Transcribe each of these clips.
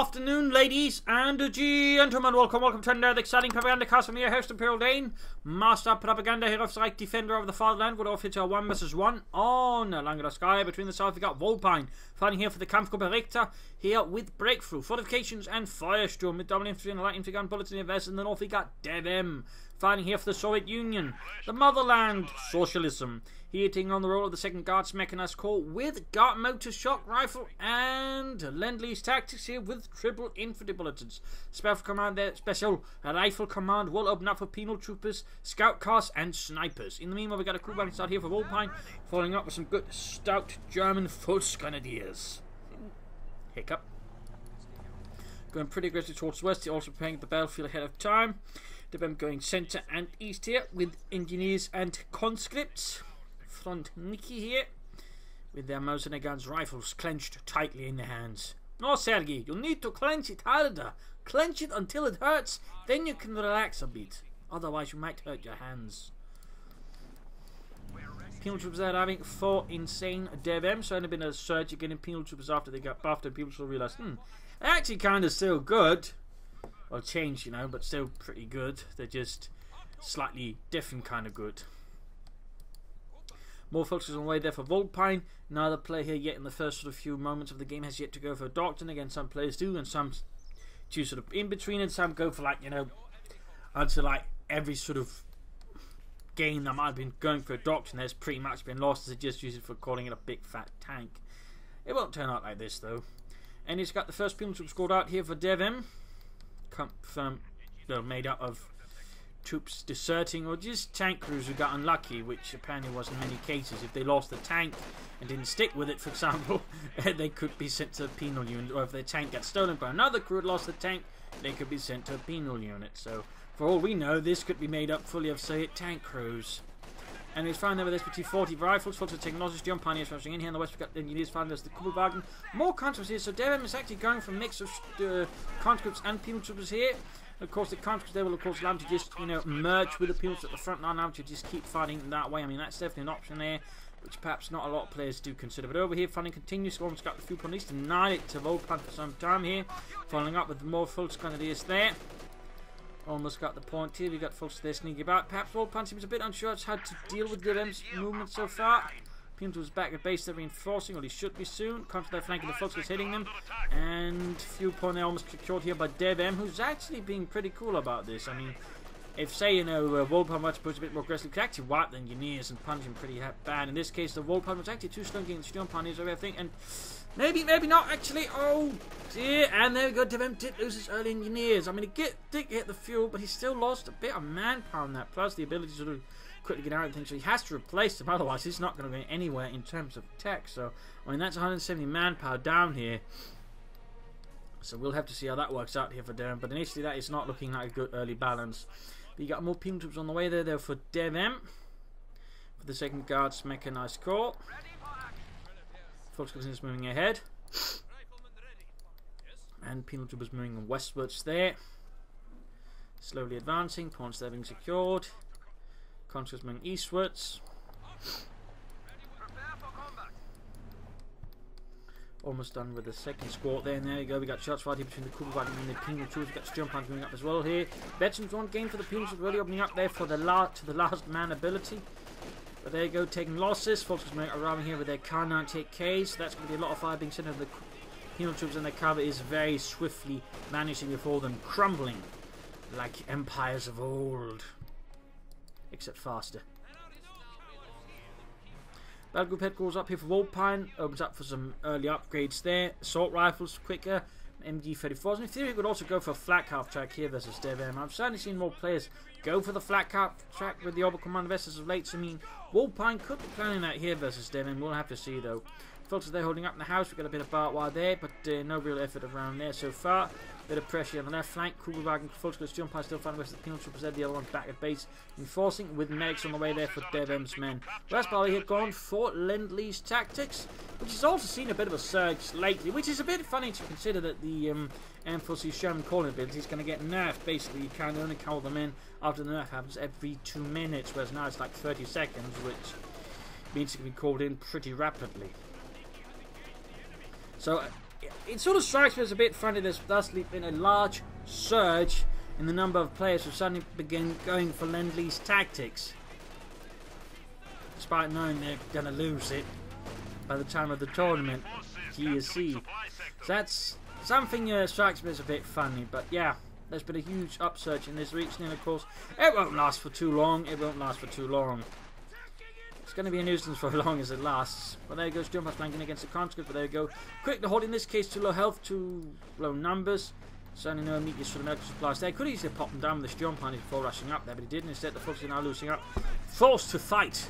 afternoon, ladies and gentlemen. Welcome to another exciting Propagandacast from your host, Imperial Dane, Master Propaganda, Hero of Strike, Defender of the Fatherland. We're off into a 1 vs 1 on Langara Sky. Between the south, we got Vulpine fighting here for the Kampfgruppe here with Breakthrough, Fortifications, and Firestorm with dominant infantry and light infantry gun bullets in the vest. In the north, we got DevM fighting here for the Soviet Union, the motherland, socialism. Here taking on the role of the 2nd Guards Mechanized Corps with Guard Motor Shock Rifle and Lend-Lease Tactics here with triple infantry bulletins. Special Rifle Command will open up for penal troopers, scout cars, and snipers. In the meanwhile, we got a crew battle start here for Vulpine, following up with some good stout German Volksgrenadiers. Hiccup. Going pretty aggressive towards west, they're also preparing the battlefield ahead of time. DevM going centre and east here with engineers and conscripts. Front Nikki here with their Mosin guns, rifles clenched tightly in their hands. No, Sergei, you'll need to clench it harder. Clench it until it hurts, then you can relax a bit. Otherwise, you might hurt your hands. Penal troopers are having 4 insane DevM, so only been a surge of getting penal troopers after people still realised, they're actually kind of still good. Well, changed, you know, but still pretty good. They're just slightly different kind of good. More focus on the way there for Vulpine. Neither player here yet in the first sort of few moments of the game has yet to go for a doctrine. Again, some players do, and some choose sort of in between, and some go for, like, you know, I'd say like every sort of game that might have been going for a doctrine has pretty much been lost, as they just use it for calling it a big fat tank. It won't turn out like this though. And he's got the first penal troop scored out here for DevM. Confirmed, made up of troops deserting or just tank crews who got unlucky, which apparently was in many cases. If they lost the tank and didn't stick with it, for example, they could be sent to a penal unit, or if their tank got stolen by another crew who lost the tank, they could be sent to a penal unit. So for all we know, this could be made up fully of Soviet tank crews. And he's found there with SPT 40 rifles, full of technologies, John Pioneers rushing in here. On the west, we've got engineers found as the Kugelwagen. More conscripts here, so DevM is actually going for a mix of conscripts and penal troopers here. Of course, the conscripts, they will of course allow them to just, you know, merge with the penal at the front line, now to just keep fighting that way. I mean, that's definitely an option there, which perhaps not a lot of players do consider. But over here, fighting continues. Almost got the few points, denied it to Vulpine for some time here. Following up with more Volksgrenadiers there. Almost got the point here. We got folks there sneaking about. Perhaps Vulpine seems a bit unsure as how to deal with DevM's movement so far. Pinto was back at base, they're reinforcing, or he should be soon. Comes to their flank, and the folks was hitting them. And few point there almost secured here by DevM, who's actually being pretty cool about this. I mean, if, say, you know, Vulpine was supposed to be a bit more aggressive, could actually wipe the engineers and punch him pretty bad. In this case, the Vulpine was actually too slow getting the Stone Pioneers over, I think, and maybe not actually. Oh dear, and there we go. DevM did lose his early engineers. I mean, he did get the fuel, but he still lost a bit of manpower on that, plus the ability to sort of quickly get out of things, so he has to replace them, otherwise he's not going to go anywhere in terms of tech. So, I mean, that's 170 manpower down here. So we'll have to see how that works out here for DevM, but initially that is not looking like a good early balance. But you got more penal troops on the way there for DevM, for the 2nd Guards Mechanized Corps. Volkswagen is moving ahead, and penal troopers moving westwards there, slowly advancing. Points there being secured. Conscripts moving eastwards. Almost done with the 2nd squad there, and there you go. We got shots fired here between the Kugelwagen and the penal troops. We got jump lines moving up as well here. Veterans one game for the penal troops, really opening up there for the last man ability. But there you go, taking losses. Folks arriving here with their Kar 98Ks. So that's going to be a lot of fire being sent over the penal troops, and their cover is very swiftly vanishing before them, crumbling like empires of old. Except faster. Battle group head goes up here for Vulpine. Opens up for some early upgrades there. Assault rifles quicker. MG34s. In theory, we could also go for a flak half track here versus DevM. I've certainly seen more players go for the flak half track with the Orbital Command Vessels of late. So, I mean, Vulpine could be planning that here versus DevM. We'll have to see though. Folks, they're holding up in the house. We've got a bit of barbed wire there, but no real effort around there so far. Bit of pressure on the left flank. Kugelwagen, Volkswagen, jump high, still fighting with the penal troopers there. The other one's back at base, enforcing with medics on the way there for DevM's men. West Bali had gone for Lend-Lease Tactics, which has also seen a bit of a surge lately, which is a bit funny to consider that the M4C Sherman calling ability is going to get nerfed. Basically, you can only call them in after the nerf happens every 2 minutes, whereas now it's like 30 seconds, which means it can be called in pretty rapidly. So it sort of strikes me as a bit funny. There's thusly been a large surge in the number of players who suddenly begin going for Lend-Lease tactics, despite knowing they're going to lose it by the time of the tournament. GSC. So that's something strikes me as a bit funny, but yeah, there's been a huge upsurge in this region, and of course, it won't last for too long. It won't last for too long. It's going to be a nuisance for as long as it lasts. But there goes Jump flanking against the conscript, but there you go. Quick to hold, in this case, too low health, too low numbers. Certainly no immediate sort of medical supplies there. Could easily pop them down with this jump on it before rushing up there, but he didn't. Instead, the folks are now losing up. Forced to fight.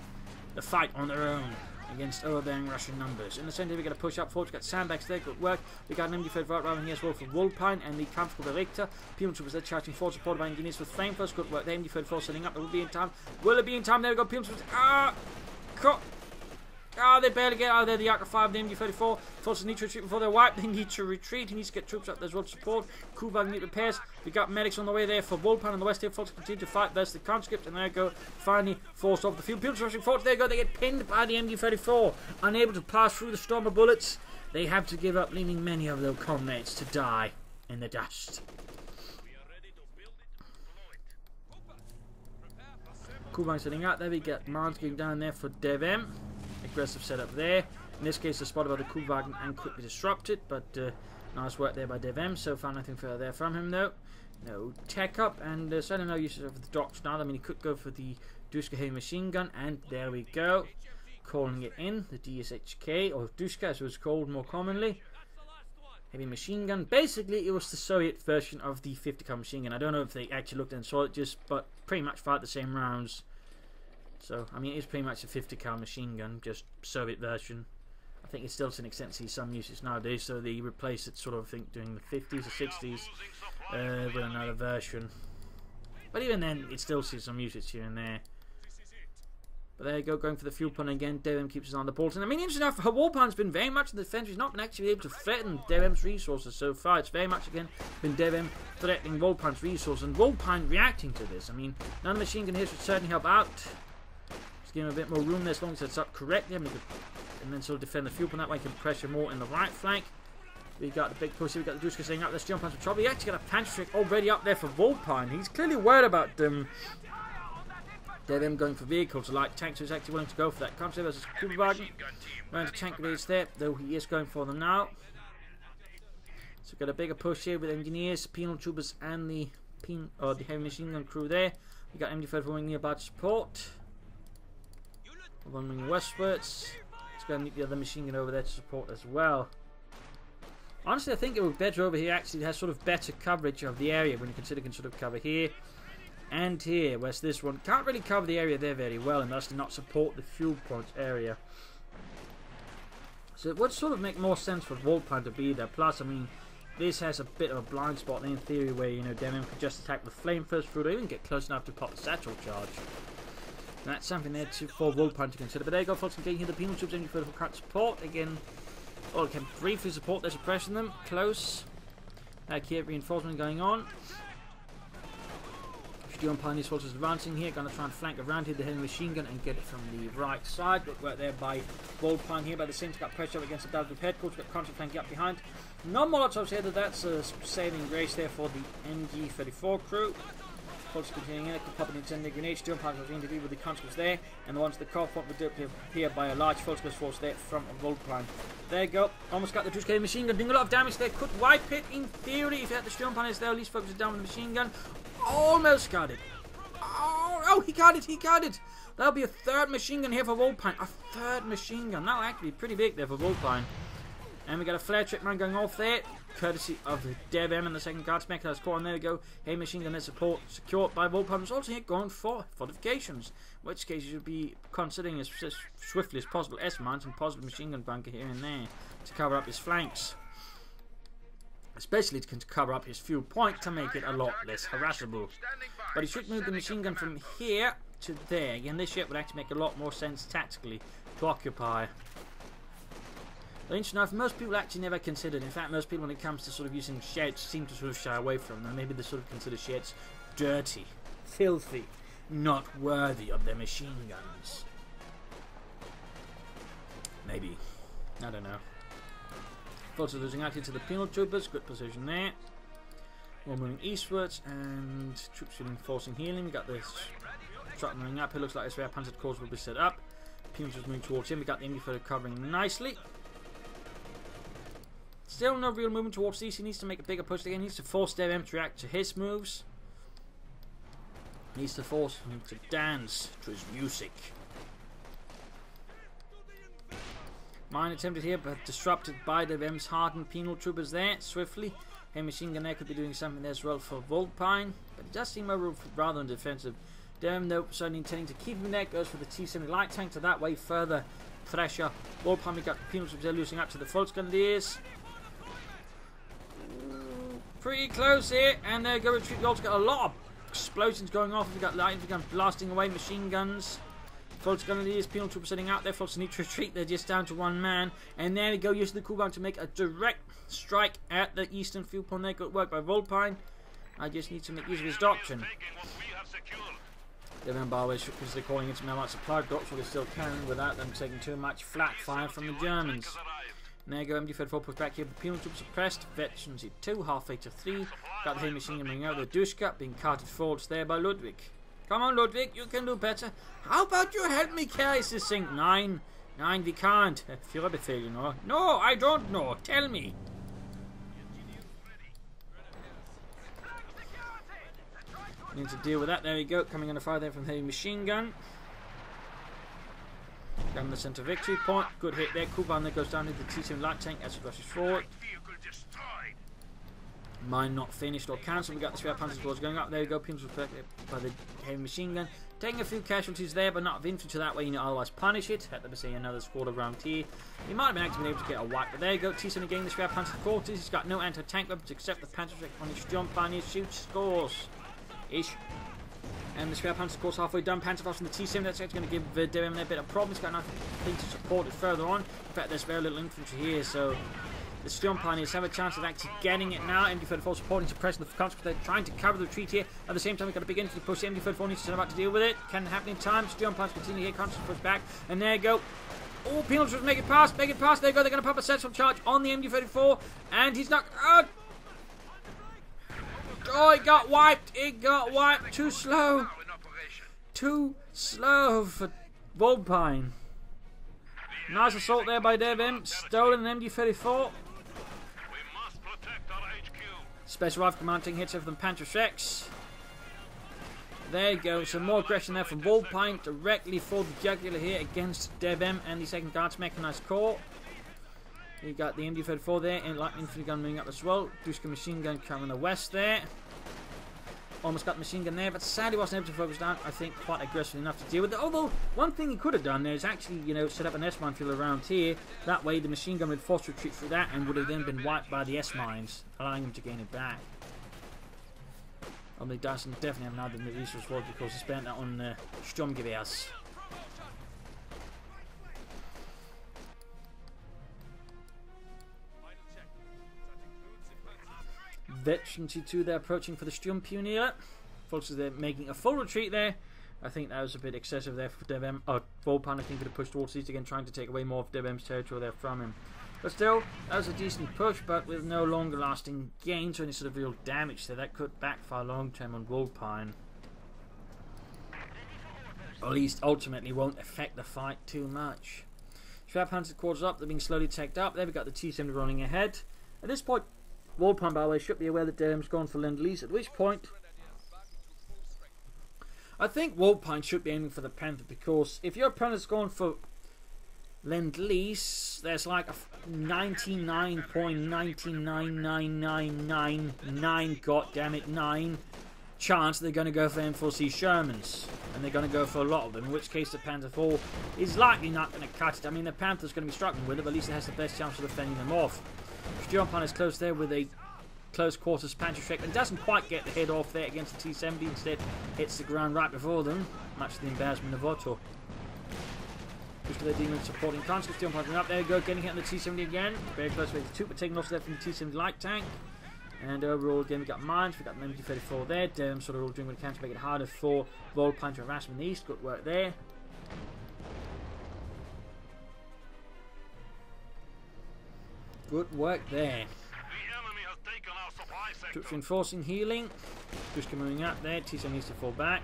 The fight on their own against overbearing Russian numbers. In the centre, we got a push up forward. We got sandbags there, good work. We got an MD-35 right here as well for Vulpine and the Kampfgruppe. Penal troopers there charging forward, supported by engineers with flamethrowers. Good work. The MD-34 setting up. It will be in time. Will it be in time? There we go. Penal troopers. They barely get out of there. The Yak 5, the MD-34. Forces need to retreat before they're wiped. They need to retreat. He needs to get troops up there as well to support. Kuwag need repairs. We got medics on the way there for Vulpine on the west here. Folks continue to fight. There's the conscript, and there you go. Finally forced off the field. People rushing forward. There you go. They get pinned by the MD-34. Unable to pass through the storm of bullets. They have to give up, leaving many of their comrades to die in the dust. Kuwag setting out there. We get Mars going down there for DevM. Aggressive setup there. In this case, the spotted by the Kuwag and quickly disrupted, but nice work there by DevM. So far, nothing further there from him though. No tech up, and certainly no use of the docks now. I mean, he could go for the Duska heavy machine gun, and there we go. Calling it in, the DSHK, or Duska as it was called more commonly. Heavy machine gun. Basically, it was the Soviet version of the 50 cal machine gun. I don't know if they actually looked and saw it, but pretty much fired the same rounds. So, I mean, it's pretty much a 50 cal machine gun, just Soviet version. I think it still to an extent sees some uses nowadays, so they replace it sort of, I think, during the 50s or 60s with another version. But even then, it still sees some usage here and there. But there you go, going for the fuel pun again. DevM keeps us on the balls. And I mean, interesting enough, Vulpine's been very much in the defense. He's not been actually able to threaten DevM's resources so far. It's very much, again, been DevM threatening Vulpine's resources, and Vulpine reacting to this. I mean, none machine gun here should certainly help out. Just give him a bit more room there as long as it's up correctly. And then sort of defend the fuel pun that way. Can pressure more in the right flank. We got the big push here. We got the Duska saying up. Let's jump on some trouble. He actually got a punch trick already up there for Vulpine. He's clearly worried about them. DevM going for vehicles like tanks, who's actually willing to go for that. Concept versus Kuwag. Round to tank grenades there, though he is going for them now. So we've got a bigger push here with engineers, penal troopers, and the heavy machine gun crew there. We got MD-34 wing nearby to support. One wing westwards. Let's go and meet the other machine gun over there to support as well. Honestly, I think it would be better over here. Actually, it has sort of better coverage of the area when you consider it can sort of cover here and here, whereas this one can't really cover the area there very well and thus not support the fuel point area. So it would sort of make more sense for Vulpine to be there. Plus, I mean, this has a bit of a blind spot in theory where, you know, DevM could just attack with flamethrowers through or even get close enough to pop the satchel charge. And that's something there for Vulpine to consider. But there you go, folks, getting here the penal troops in for current support. Again, or can briefly support their suppressing them. Close. Kiev reinforcement going on. Pioneer's forces advancing here, going to try and flank around here the heavy machine gun and get it from the right side. Good work there by Vulpine here. By the same time, got pressure up against the Belgian headquarters, got constant flanking up behind. No Molotovs here, that's a saving grace there for the MG-34 crew. Folks continuing in, popping incendiary grenades, Steel Pipes are interviewed with the conscripts there, and the ones that CoH2 were here by a large Volkswagen force there from Vulpine. There you go, almost got the Duska machine gun, doing a lot of damage there, could wipe it in theory if you had the Steel Pipes there, at least focus it down with the machine gun. Almost got it. Oh, he got it. That'll be a third machine gun here for Vulpine. A third machine gun. That'll actually be pretty big there for Vulpine. And we got a flare trick man going off there, courtesy of the DevM and the second guard spec. That's caught, and there we go. Hey, machine gun there support secured by Vulpine. Was also here going for fortifications, in which case you should be considering as swiftly as possible S-mount and possible machine gun bunker here and there to cover up his flanks. Especially to cover up his fuel point to make it a lot less harassable. But he should move the machine gun from here to there. Again, this ship would actually make a lot more sense tactically to occupy. But interesting enough, most people actually never considered. In fact, most people when it comes to sort of using sheds seem to sort of shy away from them. Maybe they sort of consider sheds dirty, filthy, not worthy of their machine guns. Maybe. I don't know. Vultures losing active to the penal troopers. Good position there. We're moving eastwards, and troops reinforcing healing. We got this truck moving up. It looks like this rare panzer corps will be set up. Penal troops moving towards him. We got the MD-30 covering nicely. Still no real movement towards these. He needs to make a bigger push again. He needs to force DevM to react to his moves. He needs to force him to dance to his music. Mine attempted here, but disrupted by DevM's hardened penal troopers there swiftly. Heavy machine gun there could be doing something there as well for Vulpine, but it does seem rather undefensive. DevM, though, certainly intending to keep him there, goes for the T-70 light tank to that way further pressure. Vulpine, we got penal troops there losing up to the Volksgrenadiers. Pretty close here, and there go retreat. We've also got a lot of explosions going off. We've got light infantry guns blasting away, machine guns. Volksgrenadiers, penal troopers sitting out there. Folks need to retreat. They're just down to one man. And there we go, using the cooldown to make a direct strike at the eastern field point there. Good work by Vulpine. I just need to make use of his doctrine. DevM, by the way, because they're calling into mail supply drops, but they still can without them taking too much flak fire from the Germans. And there you go, MD-34 push back here. The penal troops suppressed. Veterans at 2, halfway to 3. Got the heavy machine gun moving out. The Dushka being carted forwards there by Ludwig. Come on, Ludwig, you can do better. How about you help me carry this thing? Nein, we can't. Führerbefehl, you know. No, I don't know. Tell me. Need to deal with that. There we go. Coming on a fire there from the heavy machine gun. Down the centre victory point. Good hit there. Kuban there goes down into the T-70 light tank as it rushes forward. Mine not finished or cancelled. We got the spare panzer corps going up. There we go. Pins were perfect by the heavy machine gun. Taking a few casualties there, but not of infantry that way, you know, otherwise punish it. Had to see another squad around here. He might have been actually able to get a wipe, but there you go. T-70 getting the spare panzer corps. He's got no anti-tank weapons except the panzer on his Vulpine. He shoots, scores. Ish. And the spare panzer corps halfway done. Panzerfaust from the T-70. That's going to give DevM a bit of problems. Got nothing to support it further on. In fact, there's very little infantry here, so the Storm Pioneers have a chance of actually getting it now. MD-34 supporting, suppressing the consequence. They're trying to cover the retreat here. At the same time, we've got a big infantry push. MD-34 needs to know about to deal with it. Can happen in time. Storm Pioneers continue here. Constant push back. And there you go. Oh, penal troops make it past. Make it past. There you go. They're going to pop a central charge on the MD-34. And he's not. Oh, it got wiped. It got wiped. Too slow. Too slow for Vulpine. Nice assault there by DevM. Stolen an MD-34. Special Rifle Command taking hits over them Panzerschrecks. There you go. Some more aggression there from Vulpine directly for the jugular here against DevM and the 2nd Guards Mechanized Corps. You got the MD-34 there, and light infantry gun moving up as well. Dushka machine gun coming the west there. Almost got the machine gun there, but sadly wasn't able to focus down, I think, quite aggressively enough to deal with it. Although, one thing he could have done there is actually, you know, set up an S-mine field around here. That way the machine gun would force retreat through that and would have then been wiped by the S-mines, allowing him to gain it back. Only Dyson definitely have now the resource was because he spent that on Sturmgewehrs. Veteran T2 there approaching for the Sturmpionier. Folks, they're making a full retreat there. I think that was a bit excessive there for DevM. Vulpine, I think, could have pushed towards these again, trying to take away more of DevM's territory there from him. But still, that was a decent push, but with no longer lasting gains or any sort of real damage there. That could backfire long term on Vulpine. Or at least ultimately won't affect the fight too much. Strap Panzer quarters up, they're being slowly taken up. There we got the T-70 rolling ahead. At this point, Vulpine, by the way, should be aware that DevM's gone for Lend-Lease, at which point I think Vulpine should be aiming for the Panther, because if your opponent's gone for Lend-Lease, there's like a 99.99999 goddammit 9 chance they're going to go for M4C Shermans, and they're going to go for a lot of them, in which case the Panther 4 is likely not going to cut it. I mean, the Panther's going to be struggling with it, but at least it has the best chance of defending them off. Vulpine is close there with a close quarters Panzerschreck and doesn't quite get the head off there against the T-70. Instead, hits the ground right before them, much to the embarrassment of Otto. Just their demon supporting conscripts. Vulpine up. There you go, getting hit on the T-70 again. Very close with the 2, but taking off there from the T-70 light tank. And overall, again, we got mines. We got the MD-34 there. DevM sort of all doing what it can to make it harder for Vulpine to harass them in the east. Good work there. Good work there. Troops reinforcing, healing. Just coming up there. T7 needs to fall back.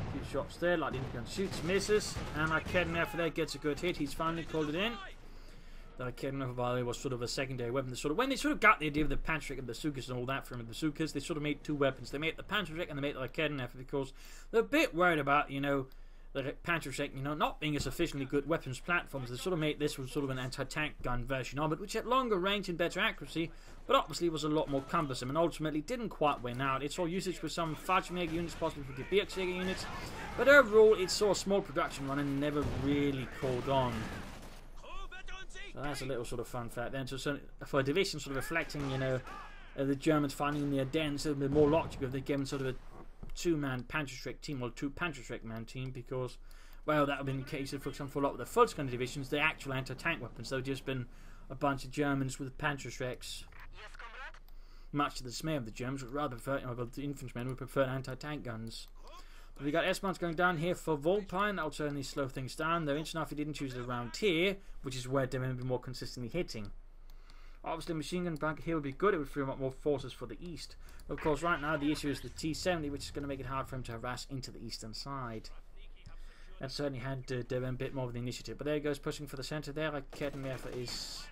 A few shots there, like the gun shoots, misses. And Arkednev there gets a good hit. He's finally called it in. The Arkednev, by the way, was sort of a secondary weapon. When they sort of got the idea of the Panzerek and the bazookas and all that from the bazookas, they sort of made two weapons. They made the Panzerek and they made the Arkednev because they're a bit worried about, you know, the Panzerek, you know, not being a sufficiently good weapons platforms. They sort of made this was sort of an anti-tank gun version of it, which had longer range and better accuracy, but obviously was a lot more cumbersome and ultimately didn't quite win out. It saw usage with some Fallschirmjäger units, possibly with the Gebirgsjäger units, but overall it saw a small production run and never really caught on. So that's a little sort of fun fact then. So for a division sort of reflecting, you know, the Germans finding in their dens, it would be more logical if they're given sort of a two-man Panzerschreck team or two Panzerschreck man team, because, well, that would have been the case of, for example, for a lot of the Volkskanzler divisions, the actual anti-tank weapons. There would just been a bunch of Germans with Panzerschrecks. Much to the dismay of the Germans, would rather prefer, you know, the infantrymen would prefer anti-tank guns. But we got S-Mans going down here for Vulpine. That will certainly slow things down. Though interesting enough, he didn't choose it around here, which is where they may be more consistently hitting. Obviously, machine gun bunker here would be good. It would free up more forces for the east. Of course, right now the issue is the T-70, which is going to make it hard for him to harass into the eastern side. That certainly had DevM a bit more of the initiative. But there he goes, pushing for the centre there. Arkednev is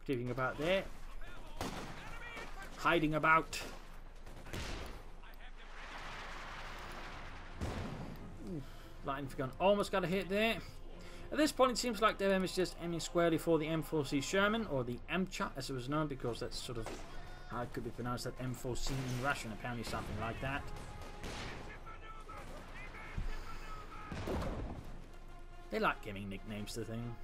creeping about there. Hiding about. Lightning gun almost got a hit there. At this point, it seems like DevM is just aiming squarely for the M4C Sherman, or the MCHA as it was known, because that's sort of how it could be pronounced, that M4C in Russian, apparently something like that. They like giving nicknames to things.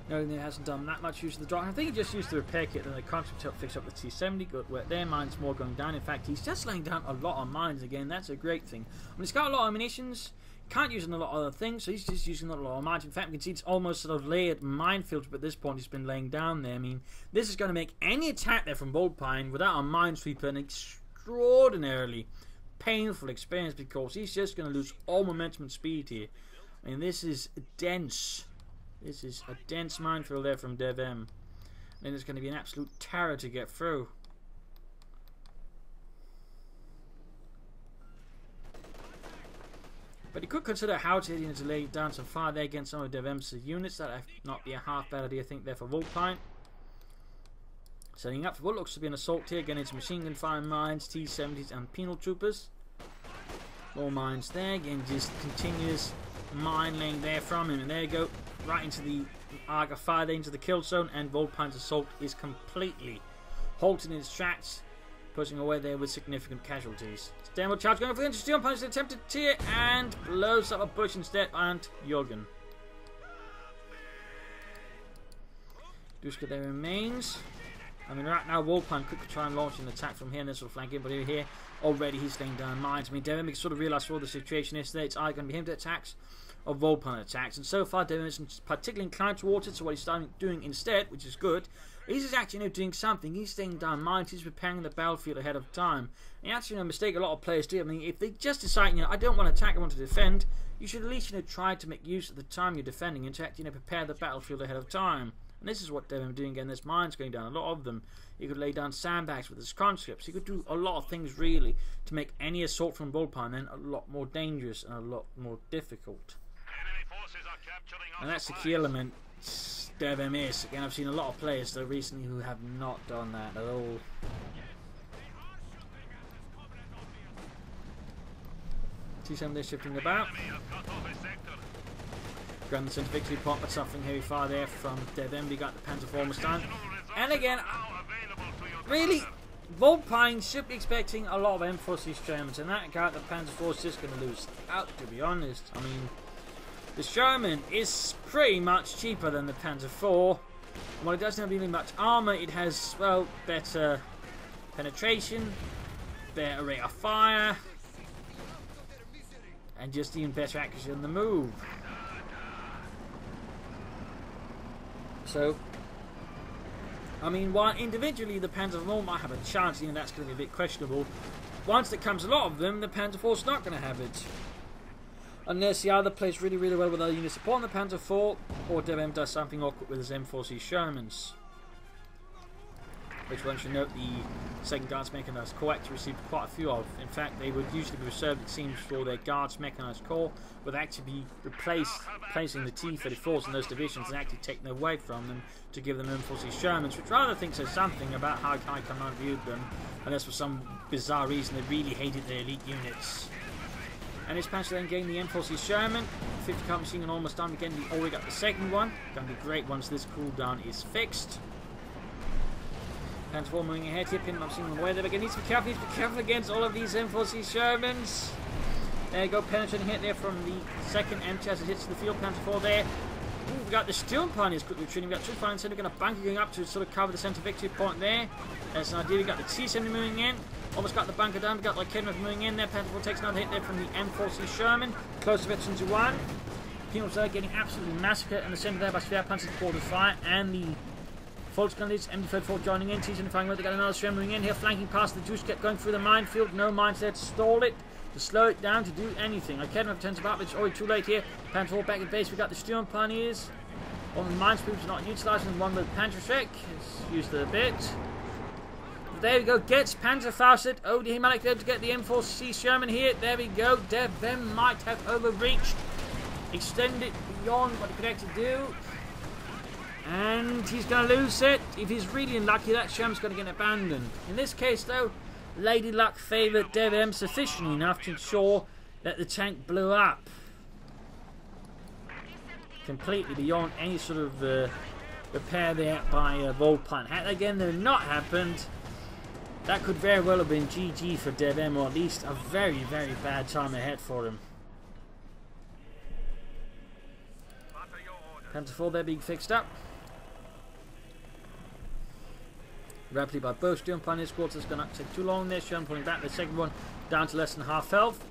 No, he hasn't done that much use of the drop. I think he just used the repair kit, then the concept to help fix up the T-70. Good work there. Mines more going down. In fact, he's just laying down a lot of mines again. That's a great thing. I mean, he's got a lot of munitions. Can't use a lot of other things, so he's just using a lot of mines. In fact, we can see it's almost sort of layered minefields, but at this point he's been laying down there. I mean, this is going to make any attack there from Vulpine without a minesweeper an extraordinarily painful experience, because he's just going to lose all momentum and speed here. I mean, this is dense. This is a dense minefield there from DevM. And it's going to be an absolute terror to get through. But you could consider how to lay down some fire there against some of DevM's units. That would not be a half bad idea, I think, there for Vulpine. Setting up for what looks to be an assault here. Again, it's machine gun fire mines, T-70s and penal troopers. More mines there. Again, just continuous mine laying there from him. And there you go. Right into the arc of fire there, into the kill zone. And Vulpine's assault is completely halted in its tracks, pushing away there with significant casualties. Downward charge going for the interesting punch, attempted tier, and blows up a bush instead, and Jürgen. Duska there remains. I mean, right now Vulpine could try and launch an attack from here and then sort of flank in, but here already he's laying down mines. I mean, DevM can sort of realise what the situation is there. It's either going to be him that attacks or Vulpine attacks, and so far DevM isn't particularly inclined towards it. So what he's starting doing instead, which is good, he's actually doing something. He's laying down mines. He's preparing the battlefield ahead of time. And actually, a mistake a lot of players do. I mean, if they just decide, I don't want to attack, I want to defend, you should at least, try to make use of the time you're defending and to actually, prepare the battlefield ahead of time. And this is what DevM doing again. There's mines going down, a lot of them. He could lay down sandbags with his conscripts. He could do a lot of things really to make any assault from Vulpine then a lot more dangerous and a lot more difficult. And that's the key element DevM is. Again, I've seen a lot of players though recently who have not done that at all. T7 they're shifting about. Grand the centre victory point, but suffering heavy fire there from DevM. We got the Panzer IV Mustang. And again, really, Vulpine should be expecting a lot of M4C Germans. And that guy, the Panzer IV, is just going to lose out, to be honest. I mean, the Sherman is pretty much cheaper than the Panzer IV. And while it doesn't have really much armour, it has, well, better penetration, better rate of fire, and just even better accuracy on the move. So, I mean, while individually the Panzer IV might have a chance, that's going to be a bit questionable. Once there comes a lot of them, the Panzer IV is not going to have it. Unless the other plays really, really well with other units supporting the Panzer IV, or DevM does something awkward with his M4C Shermans. Which one should note the second Guards Mechanized Corps actually received quite a few of. In fact, they would usually be reserved, it seems, for their Guards Mechanized Corps, but actually be replacing the T-34s in those divisions and actually taking away from them to give them M4C Shermans, which rather think says something about how High Command viewed them, unless for some bizarre reason they really hated their elite units. And this Panzer then gained the M4C Sherman, 50 cal machine gun almost done. Again, we already got the second one. Going to be great once this cooldown is fixed. Panzer IV moving ahead here, pin machine gun away there. Again, needs to be careful against all of these M4C Shermans. There you go, penetrating hit there from the second MT as it hits the field. Panzer IV there. Ooh, we got the Steel Pioneers quickly retreating. We've got two Pioneers center, going to bunker going up to sort of cover the center victory point there. As an idea, we got the T-70 moving in. Almost got the bunker down. We got the Kedmeth moving in there. Panzer IV takes another hit there from the M4C Sherman. Close to veterans to one. Penals there getting absolutely massacred in the center there by Spear Panzer's quarter fire. And the Volksgun leads MD-34 joining in. T-75 with. They got another Sherman moving in here, flanking past the Juice, kept going through the minefield. No mines there to stall it, to slow it down, to do anything. Kedmeth turns about, but it's already too late here. Panzer IV back at base. We got the Sturm Pioneers. One with the mine screws not utilising, one with Panzerschreck. It's used it a bit. There we go, gets Panzerfaustet. Oh, he might be able to get the M4C Sherman here. There we go. DevM might have overreached, extended beyond what he could actually do. And he's going to lose it. If he's really unlucky, that Sherman's going to get abandoned. In this case, though, Lady Luck favoured DevM sufficiently enough to ensure that the tank blew up. Completely beyond any sort of repair there by Vulpine. Had that again not happened, that could very well have been GG for DevM, or at least a very, very bad time ahead for him. Panzer IV there being fixed up rapidly by both Sturm Pioneer squads. It's going to take too long there. Sherman pulling back the second one down to less than half health.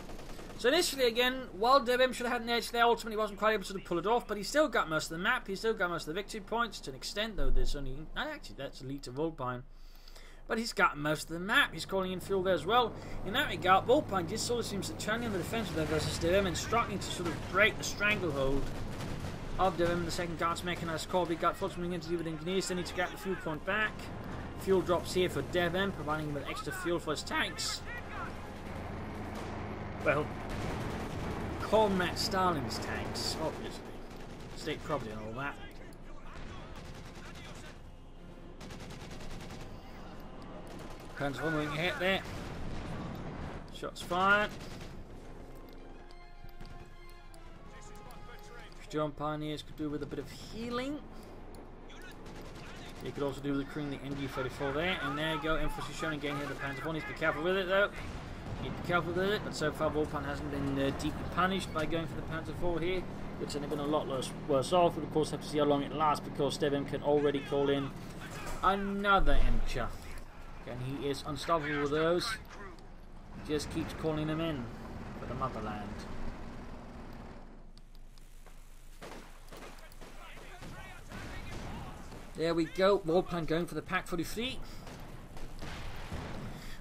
So initially, again, while DevM should have had an edge there, ultimately wasn't quite able to pull it off, but he still got most of the map, he still got most of the victory points, to an extent, though there's only, actually that's elite to Vulpine, but he's got most of the map, he's calling in fuel there as well. In that regard, Vulpine just sort of seems to turn on the defensive there versus DevM and struggling to sort of break the stranglehold of DevM, the second Guards Mechanized Corps. We got Fulton moving in to do with engineers, they need to get the fuel point back. Fuel drops here for DevM, providing him with extra fuel for his tanks. Well, Comrade Stalin's tanks, obviously. State property and all that. Panzer moving ahead there. Shots fired. Sturm Pioneers could do with a bit of healing. You could also do with clearing the MD-34 there. And there you go, M4C Sherman again here. The Panzer IV needs to be careful with it though. Need to be careful with it, but so far Vulpine hasn't been deeply punished by going for the Panzer IV here, which would have been a lot worse off. We'll of course have to see how long it lasts, because DevM can already call in another MCHA. And he is unstoppable with those. He just keeps calling them in for the motherland. There we go, Vulpine going for the Pak 43.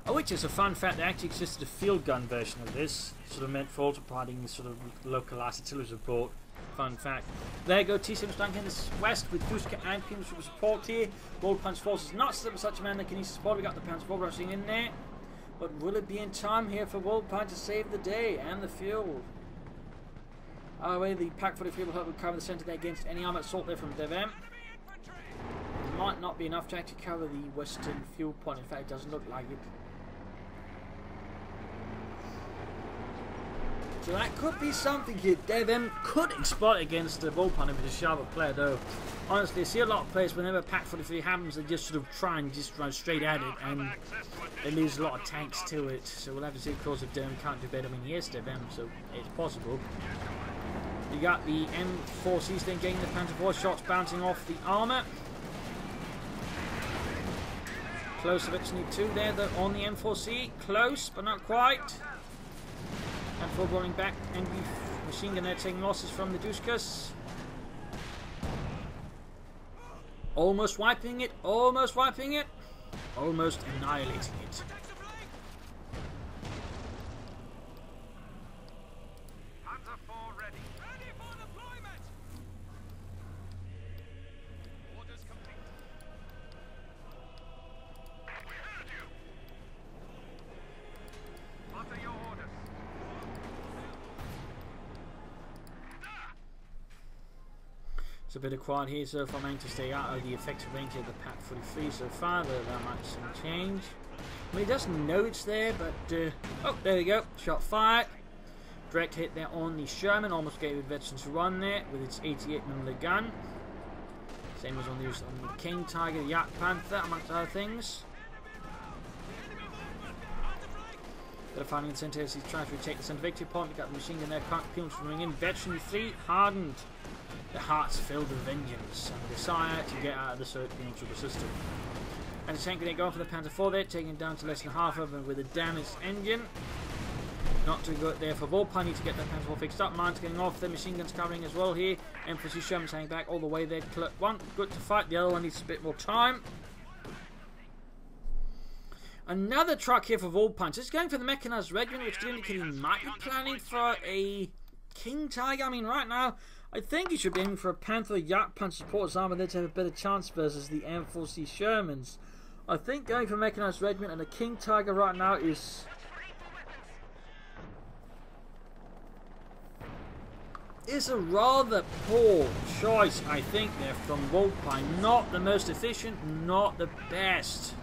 Oh, which is a fun fact, there actually existed a field gun version of this, sort of meant for also providing sort of localized artillery support. Fun fact. There you go, T-7 flanking in the west with Duska and Pims for support here. Vulpine's forces not set up such a man that can use support. We got the Panzer IV rushing in there. But will it be in time here for Vulpine to save the day and the fuel? Either way, the Pak 43 will help recover the centre there against any armoured assault there from DevM. It might not be enough to actually cover the western fuel point. In fact, it doesn't look like it. So that could be something here. DevM could exploit against Vulpine if it's a sharper player, though. Honestly, I see a lot of players, whenever Pak 43 happens, they just sort of try and just run straight at it, and they lose a lot of tanks to it. So we'll have to see, of course, if DevM can't do better. I mean, yes, DevM, so it's possible. You got the M4Cs then getting the Panzer IV shots bouncing off the armour. Close eventually two there, though, on the M4C. Close, but not quite. And for rolling back, and machine gun there taking losses from the Duskas. Almost wiping it, almost wiping it, almost annihilating it. Panzer IV It's a bit of quad here so far, managed to stay out of the effective range of the Pack 43 so far, though that might soon change. I mean, he doesn't know it's there, but oh, there we go, shot fired. Direct hit there on the Sherman, almost gave it veterans run there with its 88mm gun. Same as on the King Tiger, the Yak Panther, amongst other things. They're finding the center as he's trying to retake the center victory point. We got the machine gun there, Pimps running in. Veteran 3 hardened. The hearts filled with vengeance and desire to get out of the Serbian trooper system. And the tank grenade going for the Panther 4 there, taking it down to less than half of them with a damaged engine. Not too good there for Vulpine. Need to get that Panther 4 fixed up. Mine's getting off. The machine gun's covering as well here. Emphasis Sherman's hanging back all the way there. One good to fight. The other one needs a bit more time. Another truck here for Vulpine. So it's going for the Mechanized Regiment, which could indicate he might be planning for a King Tiger. I mean, right now, I think he should be aiming for a Panther Yak Punch support armor there to have a better chance versus the M4C Shermans. I think going for Mechanized Regiment and a King Tiger right now is a rather poor choice, I think, there from Vulpine. Not the most efficient, not the best.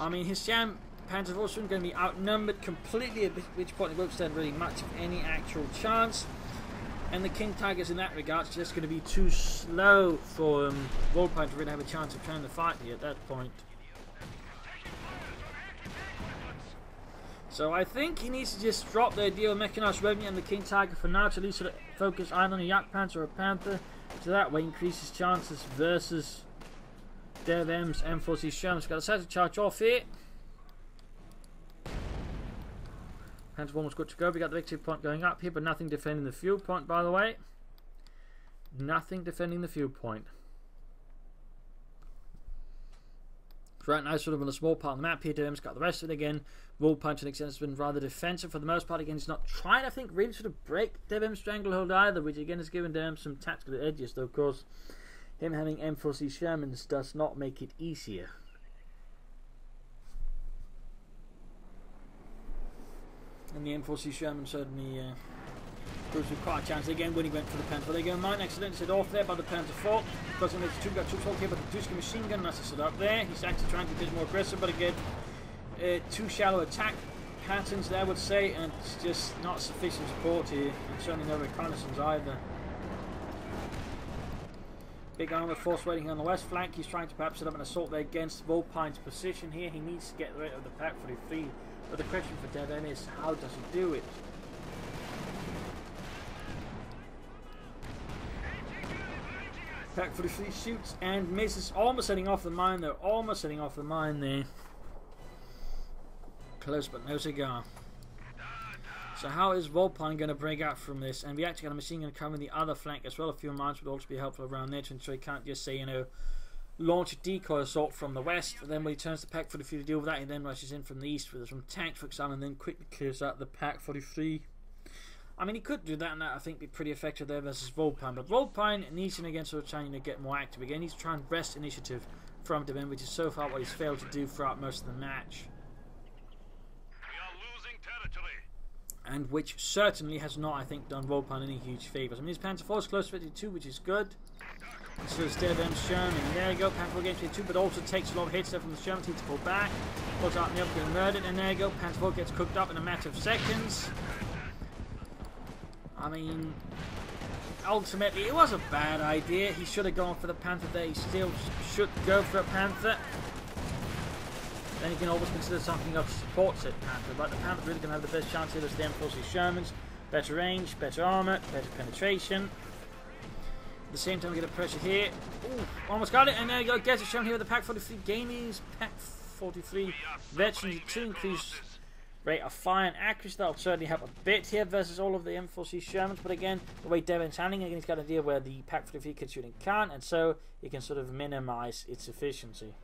I mean, his Sham Panzers are also going to be outnumbered completely, at which point it won't stand really much of any actual chance. And the King Tigers in that regard is just going to be too slow for Vulpine to really have a chance of trying to fight here at that point. So I think he needs to just drop the idea of Mechanized Regiment and the King Tiger for now, to at least sort of focus either on a Yak Panther or a Panther, so that way increase his chances versus DevM's M4C Sherman's. Got a set to charge off here. Panther 1 was good to go. We got the victory point going up here, but nothing defending the fuel point, by the way. Nothing defending the fuel point. So right now, sort of on a small part of the map here, DevM's got the rest of it again. Vulpine to an extent has been rather defensive for the most part. Again, he's not trying, I think, really sort of break DevM's stranglehold either, which again has given DevM some tactical edges, though of course him having M4C Shermans does not make it easier. And the M4C Sherman certainly proves with quite a chance. Again, when he went for the Panther, they go mine accidentally set off there by the Panther 4. Because there's two got troops here, but the Tuska machine gun that's set up there. He's actually trying to be a bit more aggressive, but again, too shallow attack patterns there, I would say, and it's just not sufficient support here, and certainly no reconnaissance either. Big armoured force waiting on the west flank. He's trying to perhaps set up an assault there against Vulpine's position here. He needs to get rid of the Pack 43. But the question for DevM is, how does he do it? Pack 43 shoots and misses. Almost setting off the mine though. Almost setting off the mine there. Close but no cigar. So how is Vulpine going to break out from this? And we actually got a machine gun covering the other flank as well. A few mines would also be helpful around there to ensure he can't just say, you know, launch a decoy assault from the west. Then when he turns the Pack 43 to deal with that, he then rushes in from the east with some tanks, for example, and then quickly clears out the Pack 43. I mean, he could do that, and that I think be pretty effective there versus Vulpine. But Vulpine needs him again, sort of trying to get more active again. He's trying to wrest initiative from DevM, which is so far what he's failed to do throughout most of the match. And which certainly has not, I think, done Vulpine any huge favours. I mean, his Panther 4 is close to 52, which is good. So it's DevM's Sherman. And there you go, Panther 4 gets 52, but also takes a lot of hits there from the Sherman team to pull back. Pulls out in the up, getting murdered, and there you go, Panther 4 gets cooked up in a matter of seconds. I mean, ultimately, it was a bad idea. He should have gone for the Panther there. He still should go for a Panther. Then you can always consider something of support set Panther, but the Panther really going to have the best chance here as the M4C Shermans. Better range, better armour, better penetration. At the same time, we get a pressure here. Ooh, almost got it, and there you go. Gets a Sherman here with the Pack 43. Gaining his Pack 43 veterans to increase rate of fire and accuracy. That'll certainly help a bit here versus all of the M4C Shermans. But again, the way DevM's handling it, he's got an idea where the Pack 43 can shoot and can't, and so he can sort of minimise its efficiency.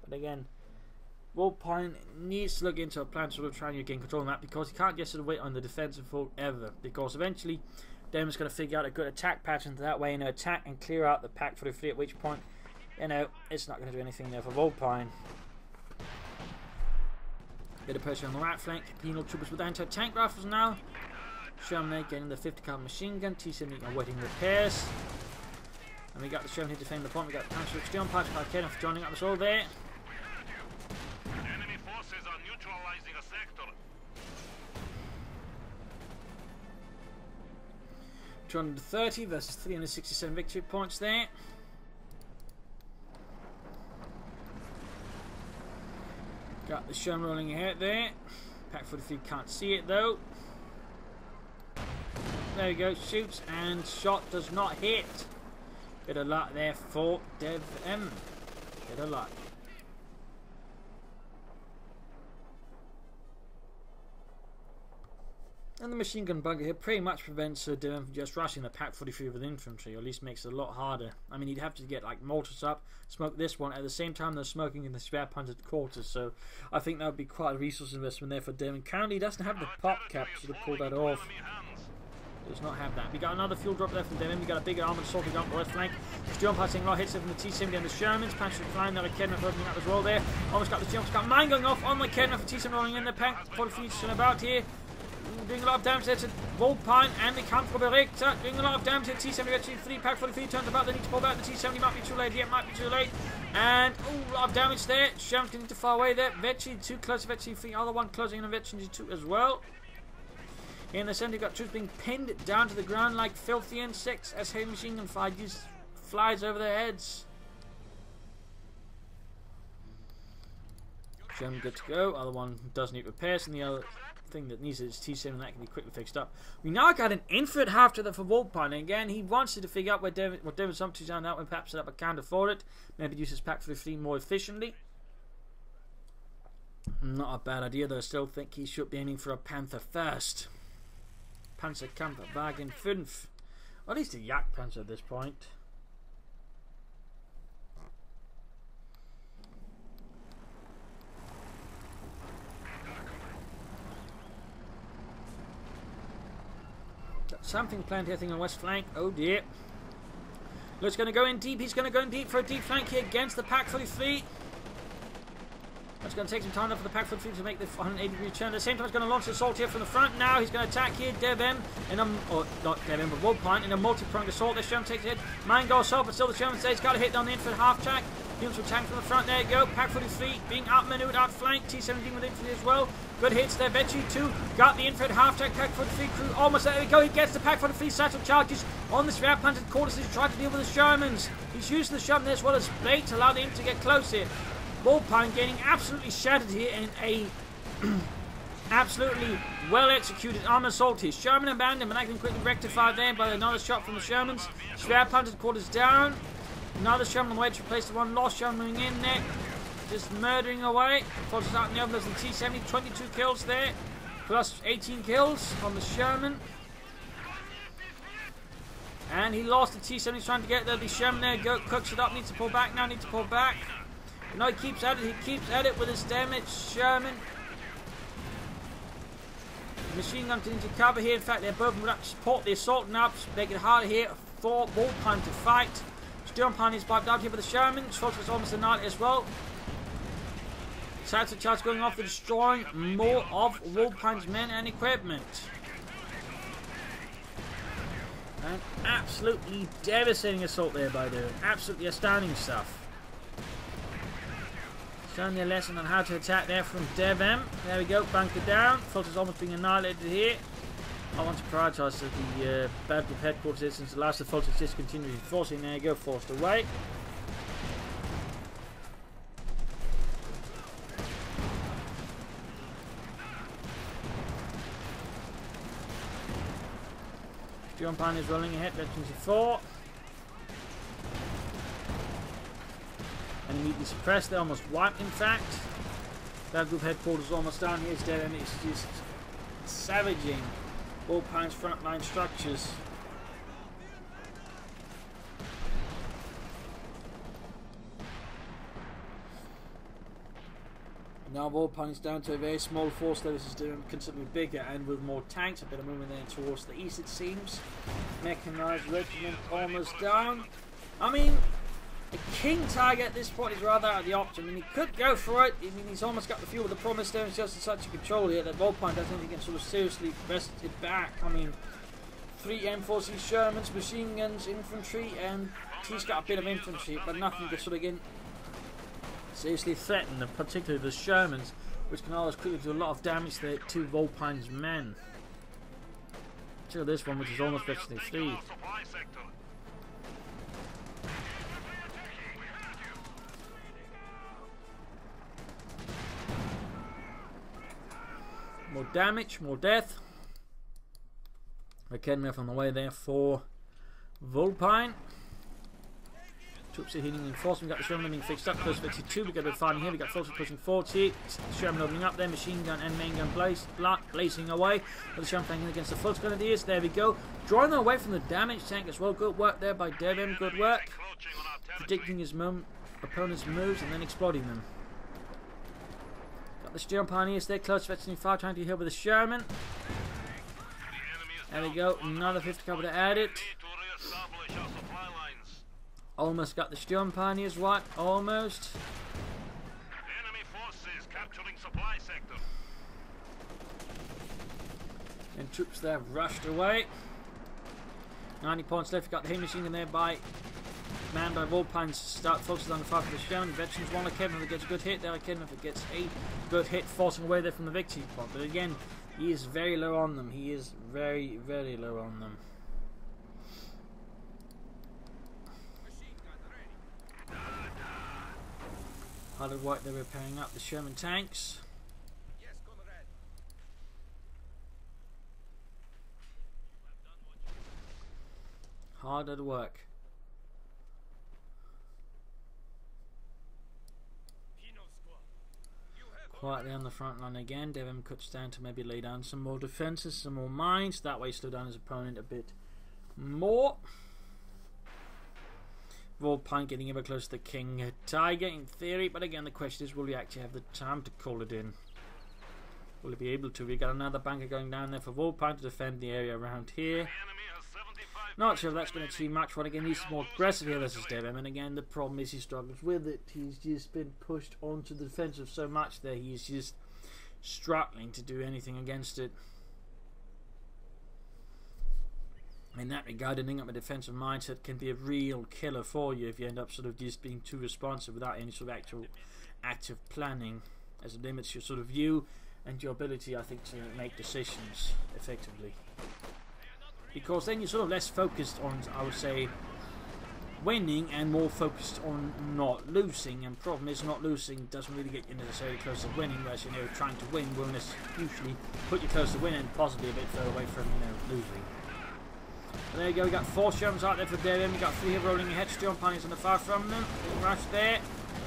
But again, Vulpine needs to look into a plan to sort of try and gain control of that, because he can't just sort of wait on the defensive forever, because eventually DevM's going to figure out a good attack pattern that way, you know, attack and clear out the Pack 43, at which point, you know, it's not going to do anything there for Vulpine. Bit of pressure on the right flank. Penal troopers with anti-tank rifles now. Sherman there getting the 50 caliber machine gun. T-70 awaiting repairs. And we got the Sherman here defending the point. We got the Panzer Steel Patch Arcade for joining up us all there. Enemy forces are neutralizing a sector. 230 versus 367 victory points there. Got the Sherman rolling ahead there. Pack 43 can't see it though. There we go, shoots and shot does not hit. Bit of luck there for DevM. Bit of luck. And the machine gun bunker here pretty much prevents DevM from just rushing the Pack 43 with infantry, or at least makes it a lot harder. I mean, he'd have to get like mortars up, smoke this one, at the same time they're smoking in the spare punted quarters, so I think that would be quite a resource investment there for DevM. Currently he doesn't have the pop capture to pull that off. Does not have that. We got another fuel drop there from DevM. We got a big armored assault on the left flank. Steel passing a lot of hits there from the T-70 and the Shermans. Panzer flying there, the Kedma opening up as well there. Almost got the T-70. Got mine going off on the Kedma for T-70 rolling in the Pack 43 about here. Doing a lot of damage there to Vulpine and the Kampfroberictor. Doing a lot of damage to T-70 actually 3 Pack 43 turns about. They need to pull back. The T-70 might be too late here. Might be too late. And a lot of damage there. Sherman's getting too far away there. Vetchi too close. Vetchi 3. Other one closing in on Vetchi 2 as well. In the center, you've got troops being pinned down to the ground like filthy insects as heavy machine gun fire just flies over their heads. Sherman good to go. Other one does need repairs, and the other thing that needs is T-7, that can be quickly fixed up. We now got an infant half to the for Vulpine, and again he wants to figure out what Devon's up to on that one. Perhaps set up a can't afford it. Maybe use his Pack 15 more efficiently. Not a bad idea, though. I still think he should be aiming for a Panther first. Panzerkampfwagen 5. Or at least a Jagdpanzer at this point. Got something planned here, I think, on west flank. Oh dear. Looks going to go in deep. He's going to go in deep for a deep flank here against the Pack 43. It's going to take some time enough for the Pack 43 to make the 180-degree turn. At the same time, he's going to launch the assault here from the front. Now he's going to attack here DevM in a, or not DevM, but Vulpine in a multi-pronged assault. This Sherman takes a hit. Mine goes assault, but still the Sherman says he's got to hit on the infantry half track. Units will tank from the front. There you go. Pack 43 being outmaneuvered, outflanked. T-17 with infantry as well. Good hits there. Vetchi 2 got the infantry half track. Pack 43 crew almost there. We go. He gets the Pack 43 satchel charges on the spare punted quarters. He's trying to deal with the Shermans. He's using the Sherman as well as bait to allow the infantry to get close here. Vulpine getting absolutely shattered here in a absolutely well executed armor assault here. Sherman abandoned, but I can quickly rectify there by another shot from the Shermans. Spare punted quarters down. Another Sherman on the way to replace the one lost. Sherman moving in there, just murdering away. Forces out in the others. The T-70, 22 kills there, plus 18 kills on the Sherman. And he lost the T-70. He's trying to get there. The Sherman there cooks it up. Needs to pull back now. Needs to pull back. No, he keeps at it. He keeps at it with his damage. Sherman. Machine gun into cover here. In fact, they're both up to support the assault now. Make it harder here for Vulpine to fight. Vulpine is wiped out here by the Sherman. Schwartz was almost annihilated as well. Satchel charge going off. They're destroying more of Vulpine's men and equipment. An absolutely devastating assault there by the absolutely astounding stuff. Showing their lesson on how to attack there from DevM. There we go, bunker down. Fulton's almost being annihilated here. I want to prioritise the battle headquarters since the last of Fulton's discontinued enforcing. There you go, forced away. Vulpine is rolling ahead, Legends of 4. And immediately suppressed, they're almost wiped in fact. That group headquarters almost down. Here's dead, and it's just savaging Vulpine's frontline structures. Now Vulpine is down to a very small force that is doing considerably bigger and with more tanks. A bit of movement there towards the east it seems. Mechanized regiment almost down. I mean, The King Tiger at this point is rather out of the option. I mean, he could go for it. I mean, he's almost got the fuel of the promise there. He's just in such a control here that Vulpine doesn't think he can sort of seriously wrest it back. I mean, 3 M4C Shermans, machine guns, infantry, and he's got a bit of infantry, but nothing to sort of get seriously threaten them, particularly the Shermans, which can always quickly do a lot of damage there to Vulpine's men. Check this one, which is almost virtually 3. More damage, more death. Academy on the way there for Vulpine. Troops are healing reinforcement. We got the Sherman being fixed up. Close 52. We got a bit of fighting here. We got Fulton pushing 40. Sherman opening up there. Machine gun and main gun blazing away. With the Sherman flanking against the Fulton Grenadiers. There we go. Drawing them away from the damage tank as well. Good work there by DevM. Good work. Predicting his opponent's moves and then exploiting them. Got the Sturm Pioneers there. Close 25. Trying to hit with the Sherman. There we go. Another 50 cover to add it. Almost got the Sturm Pioneers right. Almost. Enemy forces capturing supply sector. And troops there rushed away. 90 points left. Got the heavy machine gun there by manned by Vulpine. Start focusing on the fire for the Sherman. Veterans one Kevin if it gets a good hit there. Kevin if it gets a good hit, forcing away there from the victory point. But again, he is very low on them. He is very, very low on them. Hard work, they're repairing up the Sherman tanks. Yes, comrade. Hard at work. Quietly on the front line again. DevM cuts down to maybe lay down some more defences, some more mines. That way slow down his opponent a bit more. Vulpine getting ever closer to the King Tiger in theory, but again the question is, will he actually have the time to call it in? Will he be able to? We got another bunker going down there for Vulpine to defend the area around here. Not sure if that's going to achieve much. But again, he's more aggressive here versus DevM, and again the problem is he struggles with it. He's just been pushed onto the defensive so much there. He's just struggling to do anything against it. In that regard, ending up a defensive mindset can be a real killer for you if you end up sort of just being too responsive without any sort of actual active planning, as it limits your sort of view and your ability, I think, to make decisions effectively. Because then you're sort of less focused on, I would say, winning and more focused on not losing. And problem is, not losing doesn't really get you necessarily close to winning, whereas, you know, trying to win will usually put you close to winning and possibly a bit further away from, you know, losing. But there you go, we got 4 Shermans out there for DevM. We got 3 here rolling ahead. Sturm Pioneers on the far from them. Rush there.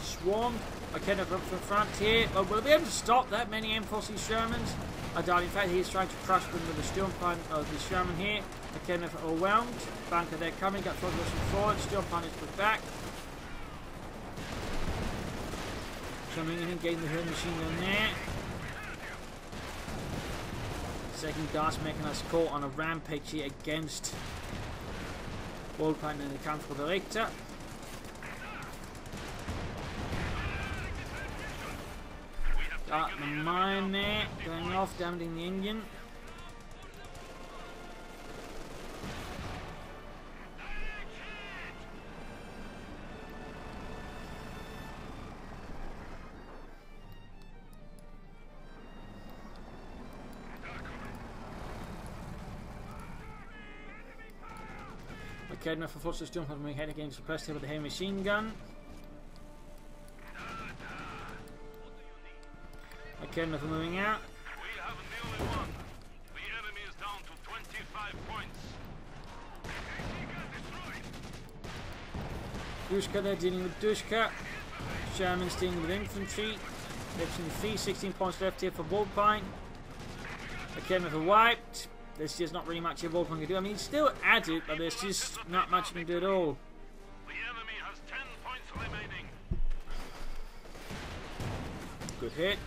Swarmed. Okay, up from front here. But we'll be able to stop that many M4C Shermans. I doubt, in fact, he's trying to crush them with the Sturm Pioneer, the Sherman here. Okay, overwhelmed. Bunker there coming. Got progress forward. Sturm Pioneers put back. Coming in and getting the heavy machine gun there. Second Gas making us caught on a rampage here against Vulpine and the Kampfdirektor. Got the mine there, going off, damaging the engine. Okay, enough for forces jump on my head again, suppressed here with the heavy machine gun. Okay, enough for moving out. We have nearly won. The enemy is down to 25 points. Dushka there dealing with Dushka. Sherman's dealing with infantry. Lifting the 16 points left here for Vulpine. Okay, enough for wiped. There's just not really much Vulpine can do. I mean, he's still at it, but there's just not much he can do at all. The enemy has 10 points remaining. Good hit.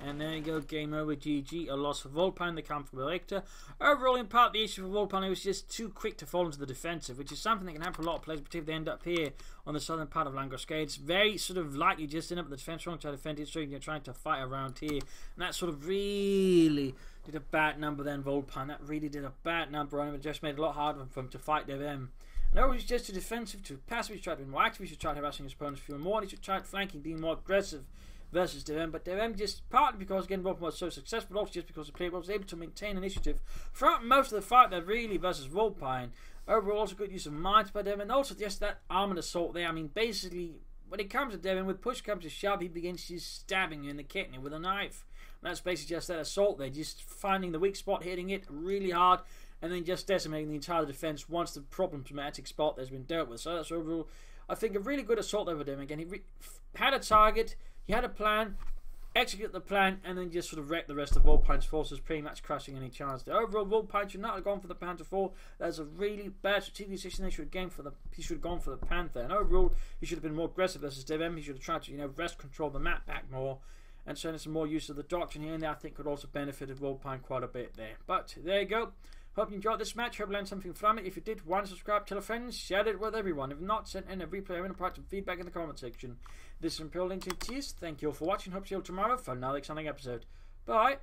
And there you go, game over, GG. A loss for Vulpine, the comfortable victor. Overall, in part, the issue for Vulpine, it was just too quick to fall into the defensive, which is something that can happen for a lot of players, particularly if they end up here on the southern part of Langoscade. It's very sort of likely just end up in the defense wrong to defend it, so you're trying to fight around here. And that sort of really did a bad number then, Vulpine. That really did a bad number on him. It just made it a lot harder for him to fight DevM. No, he's just too defensive, too passive. He should try to be more active. He should try harassing his opponents a few more. And he should try flanking, being more aggressive versus DevM. But DevM just, partly because again Vulpine was so successful, but also just because the player was able to maintain initiative throughout most of the fight there really versus Vulpine. Overall, also good use of minds by DevM, and also just that armored assault there. I mean, basically, when it comes to DevM, with push comes to shove, he begins just stabbing you in the kidney with a knife. And that's basically just that assault there, just finding the weak spot, hitting it really hard, and then just decimating the entire defense once the problematic spot has been dealt with. So that's overall, I think, a really good assault over DevM. Again, he had a target, he had a plan, execute the plan, and then just sort of wreck the rest of Vulpine's forces, pretty much crushing any chance there. Overall, Vulpine should not have gone for the Panther 4. That's a really bad strategic decision. He should have gone for the Panther. And overall, he should have been more aggressive versus DevM. He should have tried to, wrest control the map back more, and certainly some more use of the doctrine here and there, I think, could also benefited Vulpine quite a bit there. But there you go. Hope you enjoyed this match. Hope you learned something from it. If you did, why not subscribe, tell a friend, share it with everyone. If not, send in a replay and provide some feedback in the comment section. This is Imperial Links. Thank you all for watching. Hope to see you all tomorrow for another exciting episode. Bye.